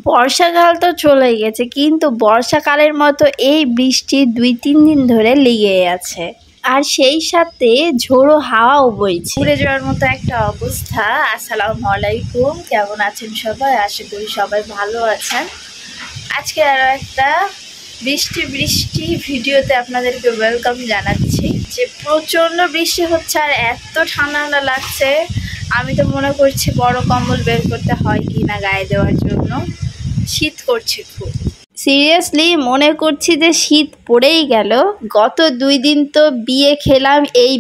বর্ষাকাল তো চলে গেছে, কিন্তু বর্ষাকালের মতো এই বৃষ্টি 2-3 দিন ধরে লেগে আছে। আর সেই সাথে ঝোড়ো হাওয়াও বইছে, উড়ে যাওয়ার মতো একটা অবস্থা। আসসালামু আলাইকুম, কেমন আছেন সবাই? আশা করি সবাই ভালো আছেন। আজকে আরো একটা বৃষ্টি ভিডিওতে আপনাদেরকে ওয়েলকাম জানাচ্ছি। যে প্রচন্ড বৃষ্টি হচ্ছে আর এত ঠান্ডা লাগছে, আমি তো মনে করছি বড় কম্বল বের করতে হয় কি না গায়ে দেওয়ার জন্য। শীত করছে খুব, সিরিয়াসলি মনে করছি যে শীত পড়েই গেল। গত 2 দিন তো বিয়ে খেলাম এই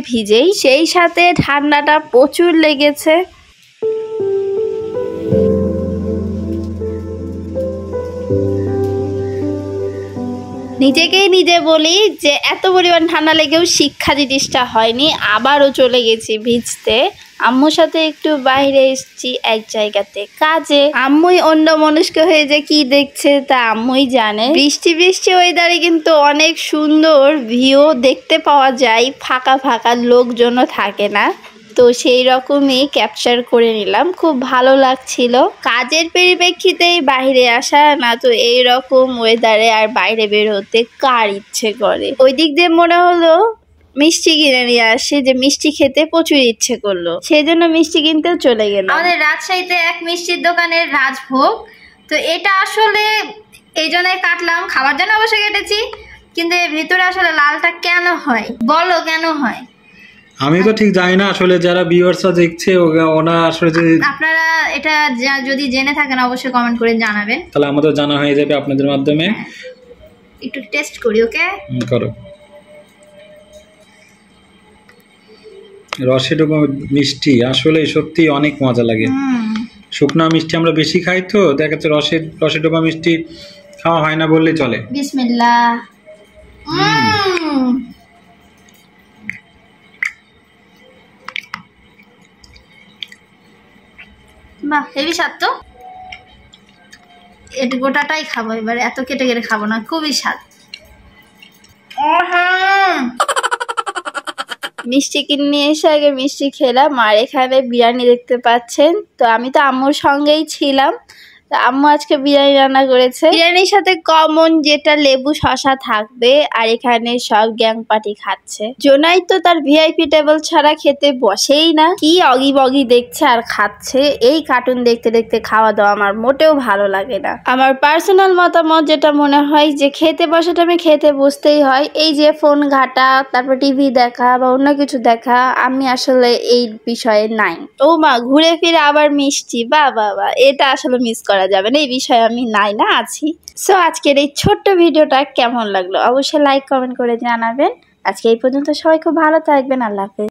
ভিজেই, সেই সাথে ঠান্ডাটা প্রচুর লেগেছে। নিজে বলি যে এত পরিমাণ ঠান্ডা লেগেও শিক্ষা জিনিসটা হয়নি, আবারও চলে গেছি ভিজতে। আম্মুর সাথে একটু বাইরে এসেছি এক জায়গাতে কাজে। আম্মুই অন্য মনস্ক হয়ে যে কি দেখছে তা আম্মুই জানে। বৃষ্টি ওয়েদারে কিন্তু অনেক সুন্দর ভিউ দেখতে পাওয়া যায়, ফাঁকা লোকজনও থাকে না, তো সেই রকমই ক্যাপচার করে নিলাম। খুব ভালো লাগছিল। কাজের পরিপ্রেক্ষিতেই বাইরে আসা, না তো এই রকম ওয়েদারে আর বাইরে বের হতে কার ইচ্ছে করে। ওই দিক দিয়ে মনে হলো মিষ্টি কিনে নিয়ে আসি, যে মিষ্টি খেতে প্রচুর ইচ্ছে করলো, সেই জন্য মিষ্টি কিনতেও চলে গেলাম। আমাদের রাজশাহীতে এক মিষ্টির দোকানের রাজভোগ, তো এটা আসলে এই জন্যই কাটলাম, খাবার জন্য অবশ্যই কেটেছি, কিন্তু এর ভিতরে আসলে লালটা কেন হয় বলো, কেন হয়? আমি তো ঠিক জানি না আসলে, যারা ভিউয়ার্সরা দেখছে ওনা আসলে যে আপনারা এটা যদি জেনে থাকেন অবশ্যই কমেন্ট করে জানাবেন, তাহলে আমাদের জানা হয়ে যাবে আপনাদের মাধ্যমে। একটু টেস্ট করি, ওকে? করো। রসে ডোবা মিষ্টি আসলে সত্যি অনেক মজা লাগে। শুকনা মিষ্টি আমরা বেশি খাই, তো দেখা যাচ্ছে রসে ডোবা মিষ্টি খাওয়া হয় না বললেই চলে। বিসমিল্লাহ। বাহ, হেভি স্বাদ তো। এটা গোটাটাই খাবো এবার, এত কেটে খাবো না, খুবই স্বাদ। মিষ্টি কিনে এসে আগে মিষ্টি খেলাম, আর এখানে বিরিয়ানি দেখতে পাচ্ছেন। তো আমি তো আম্মুর সঙ্গেই ছিলাম, তো আম্মু আজকে বিরিয়ানি রান্না করেছে। বিরিয়ানির সাথে কমন যেটা লেবু শসা থাকবে, আর এখানে সব গ্যাং পার্টি খাচ্ছে। জোনাই তো তার ভিআইপি টেবিল ছাড়া খেতে বসেই না, কি অগি বগি দেখছে আর খাচ্ছে। এই কার্টুন দেখতে খাওয়া দাওয়া আমার মোটেও ভালো লাগে না। আমার পার্সোনাল মতামত যেটা মনে হয় যে খেতে বসাটা আমি খেতে বসতেই হয়। এই যে ফোন ঘাটা, তারপর টিভি দেখা বা অন্য কিছু দেখা, আমি আসলে এই বিষয়ে নাই। ও মা, ঘুরে ফিরে আবার মিষ্টি, বাবা এটা আসলে মিস করা যাবে না, এই বিষয়ে আমি নাই না আছি। সো আজকের এই ছোট্ট ভিডিওটা কেমন লাগলো অবশ্যই লাইক কমেন্ট করে জানাবেন। আজকে এই পর্যন্ত, সবাই খুব ভালো থাকবেন, আল্লাহ হাফেজ।